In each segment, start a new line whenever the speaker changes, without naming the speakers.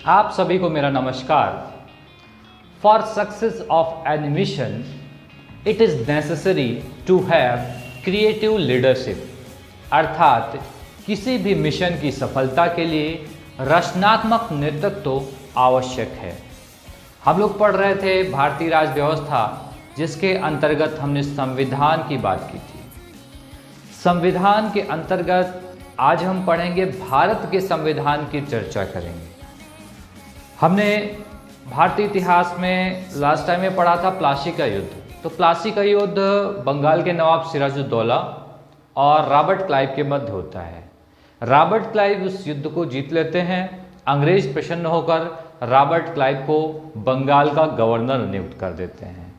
आप सभी को मेरा नमस्कार। For success of an mission it is necessary to have creative leadership. अर्थात किसी भी मिशन की सफलता के लिए रचनात्मक नेतृत्व तो आवश्यक है। हम लोग पढ़ रहे थे भारतीय राज्य व्यवस्था, जिसके अंतर्गत हमने संविधान की बात की थी। संविधान के अंतर्गत आज हम पढ़ेंगे भारत के संविधान की चर्चा करेंगे। हमने भारतीय इतिहास में लास्ट टाइम में पढ़ा था प्लासी का युद्ध। तो प्लासी का युद्ध बंगाल के नवाब सिराजुद्दौला और रॉबर्ट क्लाइव के मध्य होता है। रॉबर्ट क्लाइव उस युद्ध को जीत लेते हैं। अंग्रेज प्रसन्न होकर रॉबर्ट क्लाइव को बंगाल का गवर्नर नियुक्त कर देते हैं।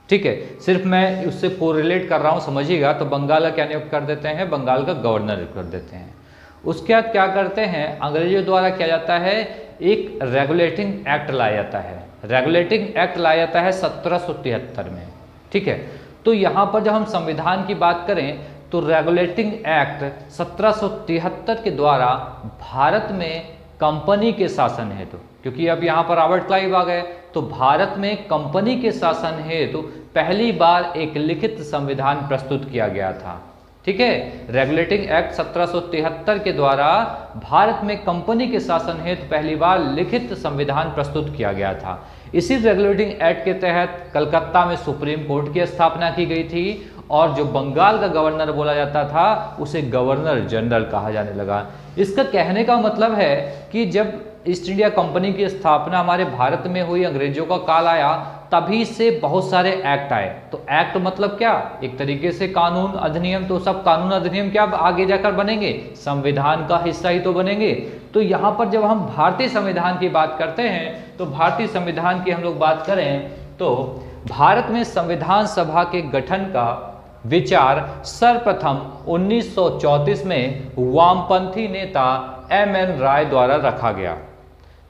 ठीक है, सिर्फ मैं उससे कोरिलेट कर रहा हूँ, समझिएगा। तो बंगाल का क्या नियुक्त कर देते हैं? बंगाल का गवर्नर नियुक्त कर देते हैं। उसके बाद क्या करते हैं? अंग्रेजों द्वारा किया जाता है, एक रेगुलेटिंग एक्ट लाया जाता है। रेगुलेटिंग एक्ट लाया जाता है 1773 में। ठीक है, तो यहाँ पर जब हम संविधान की बात करें तो रेगुलेटिंग एक्ट 1773 के द्वारा भारत में कंपनी के शासन हेतु, क्योंकि अब यहाँ पर रॉबर्ट क्लाइव आ गए, तो भारत में कंपनी के शासन हेतु पहली बार एक लिखित संविधान प्रस्तुत किया गया था। ठीक है, रेगुलेटिंग एक्ट 1773 के द्वारा भारत में कंपनी के शासन हेतु पहली बार लिखित संविधान प्रस्तुत किया गया था। इसी रेगुलेटिंग एक्ट के तहत कलकत्ता में सुप्रीम कोर्ट की स्थापना की गई थी और जो बंगाल का गवर्नर बोला जाता था उसे गवर्नर जनरल कहा जाने लगा। इसका कहने का मतलब है कि जब ईस्ट इंडिया कंपनी की स्थापना हमारे भारत में हुई, अंग्रेजों का काल आया, तभी से बहुत सारे एक्ट आए। तो एक्ट मतलब क्या? एक तरीके से कानून अधिनियम। तो सब कानून अधिनियम क्या आगे जाकर बनेंगे? संविधान का हिस्सा ही तो बनेंगे। तो यहाँ पर जब हम भारतीय संविधान की बात करते हैं तो भारतीय संविधान की हम लोग बात करें तो भारत में संविधान सभा के गठन का विचार सर्वप्रथम 1934 में वामपंथी नेता एम.एन. राय द्वारा रखा गया।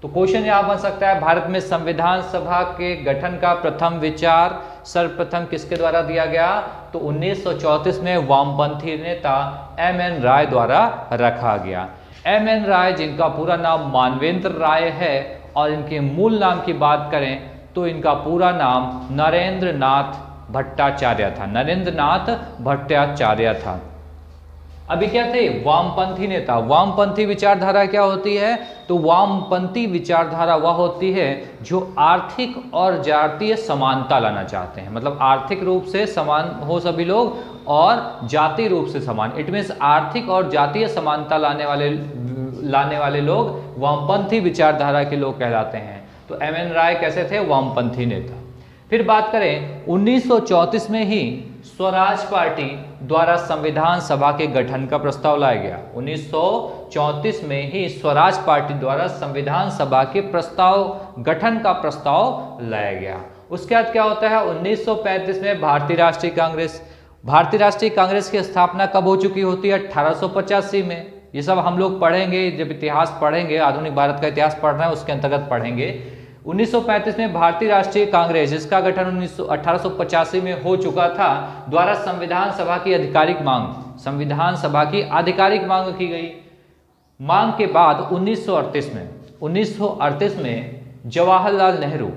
तो क्वेश्चन यहां बन सकता है, भारत में संविधान सभा के गठन का प्रथम विचार सर्वप्रथम किसके द्वारा दिया गया? तो 1934 में वामपंथी नेता एम.एन. राय द्वारा रखा गया। एम.एन. राय, जिनका पूरा नाम मानवेंद्र राय है, और इनके मूल नाम की बात करें तो इनका पूरा नाम नरेंद्र नाथ भट्टाचार्य था। नरेंद्र नाथ भट्टाचार्य था। अभी क्या थे? वामपंथी नेता। वामपंथी विचारधारा क्या होती है? तो वामपंथी विचारधारा वह होती है जो आर्थिक और जातीय समानता लाना चाहते हैं। मतलब आर्थिक रूप से समान हो सभी लोग और जातीय रूप से समान। इट मीन्स आर्थिक और जातीय समानता लाने वाले लोग वामपंथी विचारधारा के लोग कहलाते हैं। तो एम.एन. राय कैसे थे? वामपंथी नेता। फिर बात करें 1934 में ही स्वराज पार्टी द्वारा संविधान सभा के गठन का प्रस्ताव लाया गया। 1934 में ही स्वराज पार्टी द्वारा संविधान सभा के गठन का प्रस्ताव लाया गया। उसके बाद क्या होता है? 1935 में भारतीय राष्ट्रीय कांग्रेस। भारतीय राष्ट्रीय कांग्रेस की स्थापना कब हो चुकी होती है? 1885 में। ये सब हम लोग पढ़ेंगे जब इतिहास पढ़ेंगे, आधुनिक भारत का इतिहास पढ़ रहे हैं उसके अंतर्गत पढ़ेंगे। 1935 में भारतीय राष्ट्रीय कांग्रेस, जिसका गठन 1885 में हो चुका था, द्वारा संविधान सभा की आधिकारिक मांग की गई। मांग के बाद 1938 में जवाहरलाल नेहरू,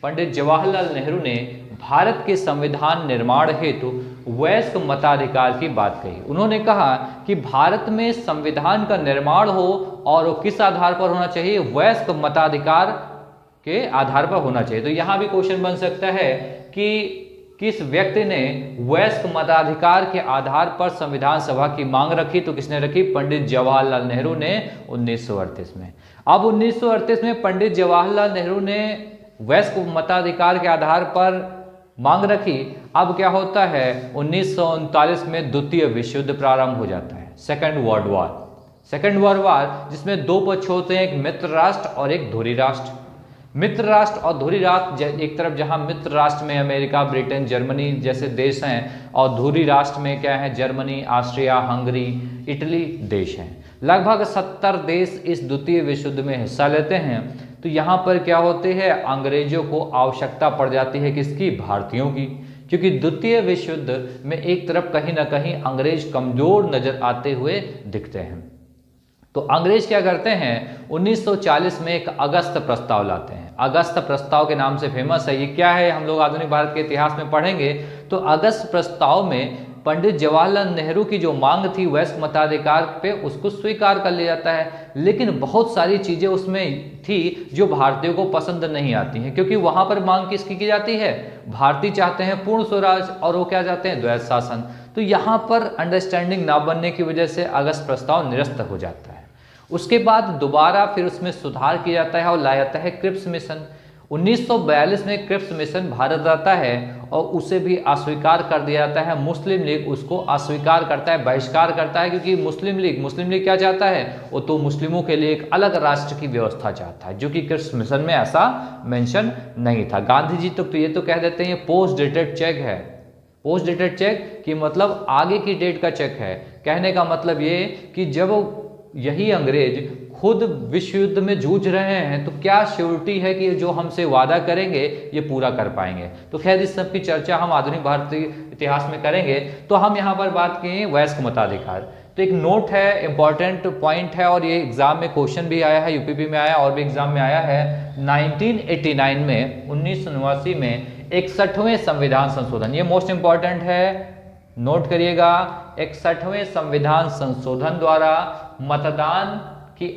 पंडित जवाहरलाल नेहरू ने भारत के संविधान निर्माण हेतु वयस्क मताधिकार की बात कही। उन्होंने कहा कि भारत में संविधान का निर्माण हो और वो किस आधार पर होना चाहिए? वयस्क मताधिकार के आधार पर होना चाहिए। तो यहां भी क्वेश्चन बन सकता है कि किस व्यक्ति ने वयस्क मताधिकार के आधार पर संविधान सभा की मांग रखी? तो किसने रखी? पंडित जवाहरलाल नेहरू ने 1938 में। अब 1938 में पंडित जवाहरलाल नेहरू ने वयस्क मताधिकार के आधार पर मांग रखी। अब क्या होता है? 1939 में द्वितीय विश्व युद्ध प्रारंभ हो जाता है, सेकेंड वर्ल्ड वॉर, जिसमें दो पक्ष होते हैं, एक मित्र राष्ट्र और एक धुरी राष्ट्र। मित्र राष्ट्र और धुरी राष्ट्र, एक तरफ जहां मित्र राष्ट्र में अमेरिका, ब्रिटेन, जर्मनी जैसे देश हैं, और धुरी राष्ट्र में क्या है? जर्मनी, ऑस्ट्रिया, हंगरी, इटली देश हैं। लगभग 70 देश इस द्वितीय विश्व युद्ध में हिस्सा लेते हैं। तो यहाँ पर क्या होते हैं? अंग्रेजों को आवश्यकता पड़ जाती है किसकी? भारतीयों की। क्योंकि द्वितीय विश्व युद्ध में एक तरफ कहीं ना कहीं अंग्रेज कमजोर नजर आते हुए दिखते हैं। तो अंग्रेज क्या करते हैं, 1940 में एक अगस्त प्रस्ताव लाते हैं। अगस्त प्रस्ताव के नाम से फेमस है। ये क्या है, हम लोग आधुनिक भारत के इतिहास में पढ़ेंगे। तो अगस्त प्रस्ताव में पंडित जवाहरलाल नेहरू की जो मांग थी वयस्क मताधिकार पे, उसको स्वीकार कर लिया जाता है। लेकिन बहुत सारी चीजें उसमें थी जो भारतीयों को पसंद नहीं आती हैं, क्योंकि वहां पर मांग किसकी की जाती है, भारतीय चाहते हैं पूर्ण स्वराज और वो क्या चाहते हैं, द्वैध शासन। तो यहाँ पर अंडरस्टैंडिंग ना बनने की वजह से अगस्त प्रस्ताव निरस्त हो जाता है। उसके बाद दोबारा फिर उसमें सुधार किया जाता है और लाया जाता है क्रिप्स मिशन। 1942 में क्रिप्स मिशन भारत आता है और उसे भी अस्वीकार कर दिया जाता है। मुस्लिम लीग उसको अस्वीकार करता है, बहिष्कार करता है, क्योंकि मुस्लिम लीग क्या चाहता है, वो तो मुस्लिमों के लिए एक अलग राष्ट्र की व्यवस्था चाहता है, जो कि क्रिप्स मिशन में ऐसा मेंशन नहीं था। गांधी जी तो ये तो कह देते हैं ये पोस्ट डेटेड चेक है। पोस्ट डेटेड चेक कि मतलब आगे की डेट का चेक है। कहने का मतलब ये कि जब यही अंग्रेज खुद विश्व युद्ध में जूझ रहे हैं तो क्या श्योरिटी है कि जो हमसे वादा करेंगे ये पूरा कर पाएंगे। तो खैर इस सब की चर्चा हम आधुनिक भारतीय इतिहास में करेंगे। तो हम यहाँ पर बात किए वयस्क मताधिकार। तो एक नोट है, इंपॉर्टेंट पॉइंट है, और ये एग्जाम में क्वेश्चन भी आया है, यूपीपी में आया और भी एग्जाम में आया है। 1989 में 1989 में 61वें संविधान संशोधन, ये मोस्ट इंपॉर्टेंट है, नोट करिएगा। 61वें संविधान संशोधन द्वारा मतदान की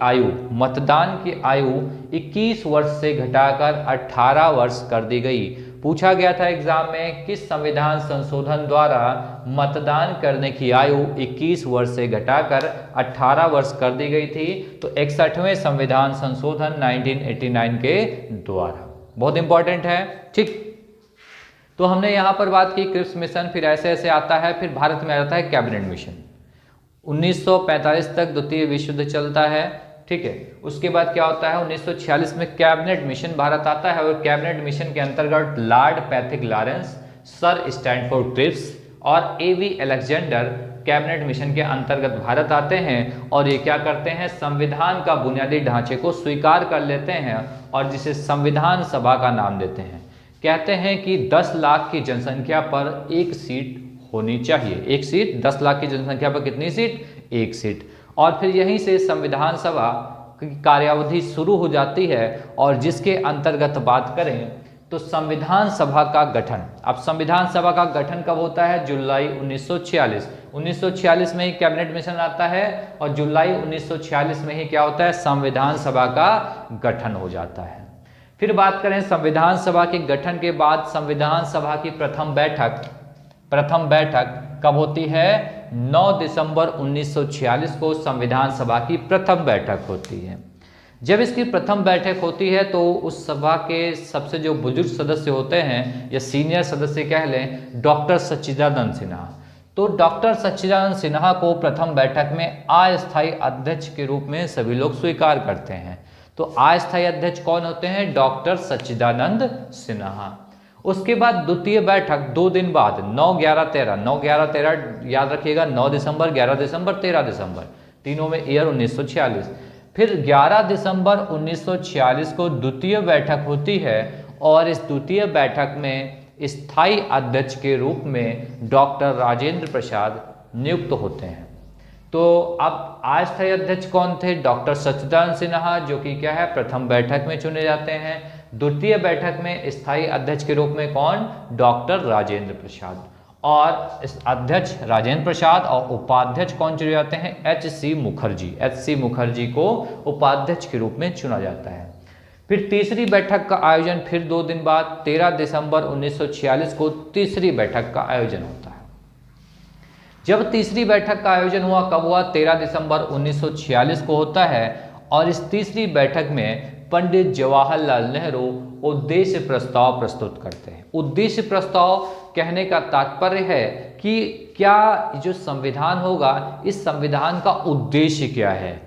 आयु 21 वर्ष से घटाकर 18 वर्ष कर दी गई। पूछा गया था एग्जाम में किस संविधान संशोधन द्वारा मतदान करने की आयु 21 वर्ष से घटाकर 18 वर्ष कर दी गई थी। तो 61वें संविधान संशोधन 1989 के द्वारा, बहुत इंपॉर्टेंट है। ठीक, तो हमने यहाँ पर बात की क्रिप्स मिशन, फिर ऐसे ऐसे आता है। फिर भारत में आ जाता है कैबिनेट मिशन। 1945 तक द्वितीय विश्व युद्ध चलता है, ठीक है। उसके बाद क्या होता है, 1946 में कैबिनेट मिशन भारत आता है, और कैबिनेट मिशन के अंतर्गत Lord Pethick Lawrence, Sir Stafford Cripps और एवी अलेक्जेंडर कैबिनेट मिशन के अंतर्गत भारत आते हैं। और ये क्या करते हैं, संविधान का बुनियादी ढांचे को स्वीकार कर लेते हैं और जिसे संविधान सभा का नाम देते हैं। कहते हैं कि 10 लाख की जनसंख्या पर एक सीट होनी चाहिए। एक सीट, 10 लाख की जनसंख्या पर कितनी सीट, एक सीट। और फिर यहीं से संविधान सभा की कार्यावधि शुरू हो जाती है। और जिसके अंतर्गत बात करें तो संविधान सभा का गठन, अब संविधान सभा का गठन कब होता है, जुलाई 1946। 1946 में ही कैबिनेट मिशन आता है और जुलाई 1946 में ही क्या होता है, संविधान सभा का गठन हो जाता है। फिर बात करें संविधान सभा के गठन के बाद संविधान सभा की प्रथम बैठक कब होती है, 9 दिसंबर 1946 को संविधान सभा की प्रथम बैठक होती है। जब इसकी प्रथम बैठक होती है तो उस सभा के सबसे जो बुजुर्ग सदस्य होते हैं या सीनियर सदस्य कह लें, डॉक्टर सच्चिदानंद सिन्हा। तो डॉक्टर सच्चिदानंद सिन्हा को प्रथम बैठक में अस्थायी अध्यक्ष के रूप में सभी लोग स्वीकार करते हैं। तो अस्थायी अध्यक्ष कौन होते हैं, डॉक्टर सच्चिदानंद सिन्हा। उसके बाद द्वितीय बैठक 2 दिन बाद 9/11/13 याद रखिएगा, 9 दिसंबर, 11 दिसंबर, 13 दिसंबर, तीनों में ईयर 1946। फिर 11 दिसंबर 1946 को द्वितीय बैठक होती है और इस द्वितीय बैठक में स्थायी अध्यक्ष के रूप में डॉक्टर राजेंद्र प्रसाद नियुक्त होते हैं। तो अब अस्थायी अध्यक्ष कौन थे, डॉक्टर सच्चिदानंद सिन्हा, जो कि क्या है, प्रथम बैठक में चुने जाते हैं। द्वितीय बैठक में स्थायी अध्यक्ष के रूप में कौन, डॉक्टर राजेंद्र प्रसाद। और इस अध्यक्ष राजेंद्र प्रसाद और उपाध्यक्ष कौन चुने जाते हैं, एच.सी. मुखर्जी को उपाध्यक्ष के रूप में चुना जाता है। फिर तीसरी बैठक का आयोजन फिर 2 दिन बाद 13 दिसंबर 1946 को तीसरी बैठक का आयोजन होता है। जब तीसरी बैठक का आयोजन हुआ, कब हुआ, 13 दिसंबर 1946 को होता है। और इस तीसरी बैठक में पंडित जवाहरलाल नेहरू उद्देश्य प्रस्ताव प्रस्तुत करते हैं। उद्देश्य प्रस्ताव कहने का तात्पर्य है कि क्या जो संविधान होगा, इस संविधान का उद्देश्य क्या है,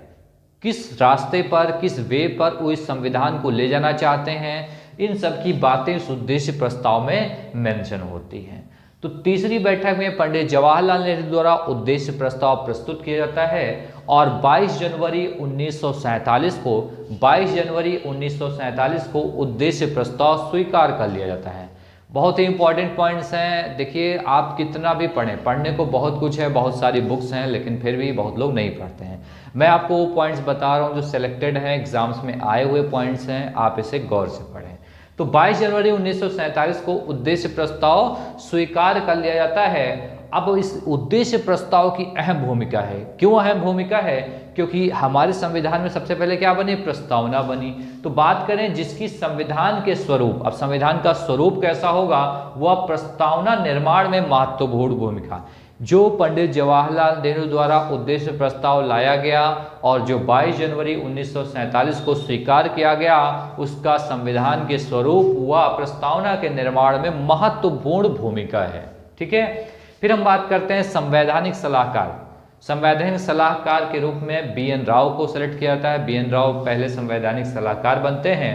किस रास्ते पर, किस वे पर वो इस संविधान को ले जाना चाहते हैं, इन सब की बातें उस उद्देश्य प्रस्ताव में मेंशन होती हैं। तो तीसरी बैठक में पंडित जवाहरलाल नेहरू द्वारा उद्देश्य प्रस्ताव प्रस्तुत किया जाता है और 22 जनवरी 1947 को उद्देश्य प्रस्ताव स्वीकार कर लिया जाता है। बहुत ही इंपॉर्टेंट पॉइंट्स हैं। देखिए आप कितना भी पढ़ें, पढ़ने को बहुत कुछ है, बहुत सारी बुक्स हैं, लेकिन फिर भी बहुत लोग नहीं पढ़ते हैं। मैं आपको वो पॉइंट्स बता रहा हूँ जो सिलेक्टेड हैं, एग्जाम्स में आए हुए पॉइंट्स हैं, आप इसे गौर से पढ़ें। तो 22 जनवरी 1947 को उद्देश्य प्रस्ताव स्वीकार कर लिया जाता है। अब इस उद्देश्य प्रस्ताव की अहम भूमिका है। क्यों अहम भूमिका है? क्योंकि हमारे संविधान में सबसे पहले क्या बनी? प्रस्तावना बनी। तो बात करें जिसकी संविधान के स्वरूप, अब संविधान का स्वरूप कैसा होगा, वह प्रस्तावना निर्माण में महत्वपूर्ण भूमिका। जो पंडित जवाहरलाल नेहरू द्वारा उद्देश्य प्रस्ताव लाया गया और जो 22 जनवरी 1947 को स्वीकार किया गया, उसका संविधान के स्वरूप व प्रस्तावना के निर्माण में महत्वपूर्ण भूमिका है। ठीक है, फिर हम बात करते हैं संवैधानिक सलाहकार। संवैधानिक सलाहकार के रूप में बी.एन. राव को सेलेक्ट किया जाता है। बी.एन. राव पहले संवैधानिक सलाहकार बनते हैं।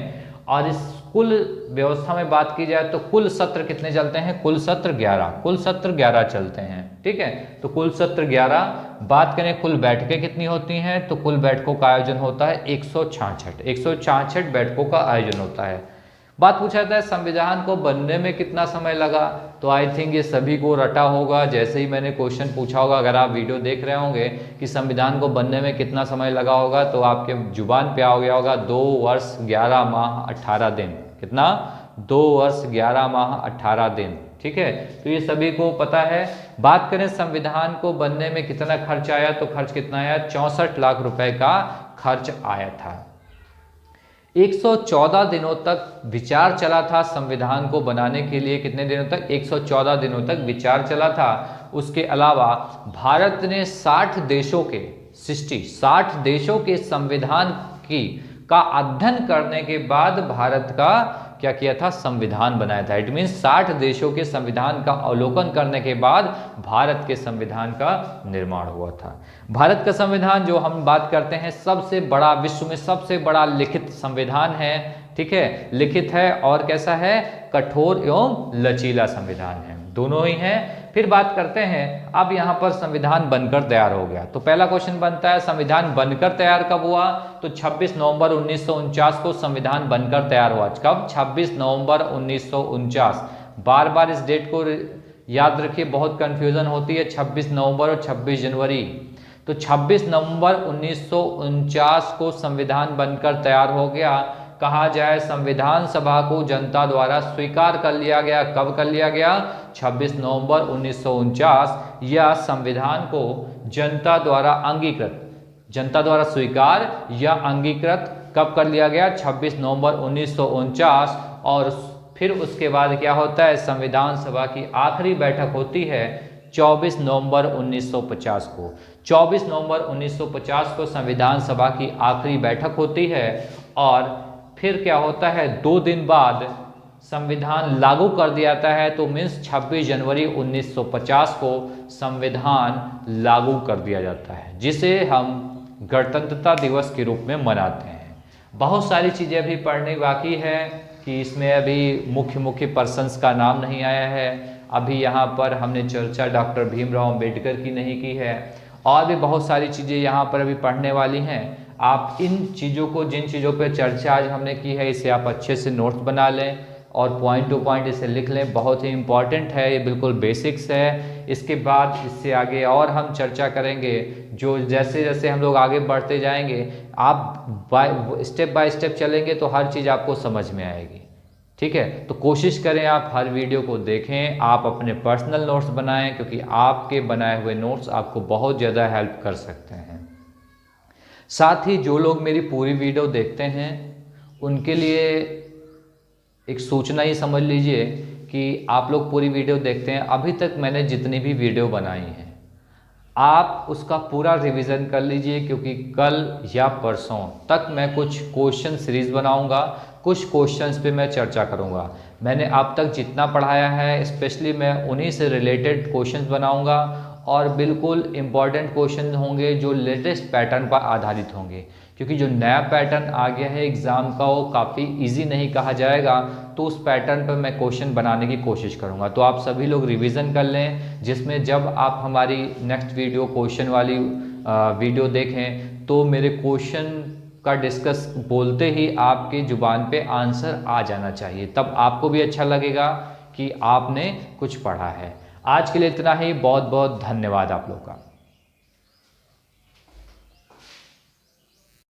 और इस कुल व्यवस्था में बात की जाए तो कुल सत्र कितने चलते हैं? कुल सत्र 11, कुल सत्र 11 चलते हैं। ठीक है, तो कुल सत्र 11। बात करें कुल बैठकें कितनी होती हैं, तो कुल बैठकों का आयोजन होता है 166 बैठकों का आयोजन होता है। बात पूछा जाता है संविधान को बनने में कितना समय लगा, तो आई थिंक ये सभी को रटा होगा। जैसे ही मैंने क्वेश्चन पूछा होगा, अगर आप वीडियो देख रहे होंगे कि संविधान को बनने में कितना समय लगा होगा, तो आपके जुबान पे आ गया होगा 2 वर्ष 11 माह 18 दिन। कितना? 2 वर्ष 11 माह 18 दिन। ठीक है, तो ये सभी को पता है। बात करें संविधान को बनने में कितना खर्च आया, तो खर्च कितना आया? 64 लाख रुपए का खर्च आया था। 114 दिनों तक विचार चला था संविधान को बनाने के लिए। कितने दिनों तक? 114 दिनों तक विचार चला था। उसके अलावा भारत ने 60 देशों के संविधान का अध्ययन करने के बाद भारत का क्या किया था? संविधान बनाया था। इट मीन्स 60 देशों के संविधान का अवलोकन करने के बाद भारत के संविधान का निर्माण हुआ था। भारत का संविधान जो हम बात करते हैं, सबसे बड़ा, विश्व में सबसे बड़ा लिखित संविधान है। ठीक है, लिखित है और कैसा है? कठोर एवं लचीला संविधान है, दोनों ही हैं। फिर बात करते हैं, अब यहाँ पर संविधान बनकर तैयार हो गया, तो पहला क्वेश्चन बनता है संविधान बनकर तैयार कब हुआ? तो 26 नवंबर 1949 को संविधान बनकर तैयार हुआ। कब? 26 नवंबर 1949। बार बार इस डेट को याद रखिए, बहुत कंफ्यूजन होती है, 26 नवंबर और 26 जनवरी। तो 26 नवंबर 1949 को संविधान बनकर तैयार हो गया। कहा जाए संविधान सभा को जनता द्वारा स्वीकार कर लिया गया। कब कर लिया गया? 26 नवंबर 1949। या संविधान को जनता द्वारा अंगीकृत, जनता द्वारा स्वीकार या अंगीकृत कब कर लिया गया? 26 नवंबर 1949। और फिर उसके बाद क्या होता है? संविधान सभा की आखिरी बैठक होती है 24 नवंबर 1950 को। 24 नवंबर 1950 को संविधान सभा की आखिरी बैठक होती है। और फिर क्या होता है? 2 दिन बाद संविधान लागू कर दिया जाता है। तो मीन्स 26 जनवरी 1950 को संविधान लागू कर दिया जाता है, जिसे हम गणतंत्रता दिवस के रूप में मनाते हैं। बहुत सारी चीज़ें अभी पढ़नी बाकी है कि इसमें अभी मुख्य पर्सन्स का नाम नहीं आया है। अभी यहाँ पर हमने चर्चा डॉक्टर भीमराव अंबेडकर की नहीं की है, और भी बहुत सारी चीज़ें यहाँ पर अभी पढ़ने वाली हैं। आप इन चीज़ों को, जिन चीज़ों पर चर्चा आज हमने की है, इसे आप अच्छे से नोट्स बना लें और पॉइंट टू पॉइंट इसे लिख लें। बहुत ही इंपॉर्टेंट है, ये बिल्कुल बेसिक्स है। इसके बाद इससे आगे और हम चर्चा करेंगे। जो जैसे जैसे हम लोग आगे बढ़ते जाएंगे, आप स्टेप बाय स्टेप चलेंगे तो हर चीज़ आपको समझ में आएगी। ठीक है, तो कोशिश करें आप हर वीडियो को देखें, आप अपने पर्सनल नोट्स बनाएं, क्योंकि आपके बनाए हुए नोट्स आपको बहुत ज़्यादा हेल्प कर सकते हैं। साथ ही जो लोग मेरी पूरी वीडियो देखते हैं, उनके लिए एक सूचना ही समझ लीजिए कि आप लोग पूरी वीडियो देखते हैं, अभी तक मैंने जितनी भी वीडियो बनाई हैं, आप उसका पूरा रिवीजन कर लीजिए, क्योंकि कल या परसों तक मैं कुछ क्वेश्चन सीरीज बनाऊंगा। कुछ क्वेश्चंस पे मैं चर्चा करूंगा। मैंने अब तक जितना पढ़ाया है, स्पेशली मैं उन्हीं से रिलेटेड क्वेश्चंस बनाऊंगा, और बिल्कुल इम्पॉर्टेंट क्वेश्चन होंगे जो लेटेस्ट पैटर्न पर आधारित होंगे, क्योंकि जो नया पैटर्न आ गया है एग्ज़ाम का, वो काफ़ी इजी नहीं कहा जाएगा। तो उस पैटर्न पर मैं क्वेश्चन बनाने की कोशिश करूंगा। तो आप सभी लोग रिवीजन कर लें, जिसमें जब आप हमारी नेक्स्ट वीडियो क्वेश्चन वाली वीडियो देखें तो मेरे क्वेश्चन का डिस्कस बोलते ही आपकी ज़ुबान पे आंसर आ जाना चाहिए। तब आपको भी अच्छा लगेगा कि आपने कुछ पढ़ा है। आज के लिए इतना ही। बहुत बहुत धन्यवाद आप लोग का।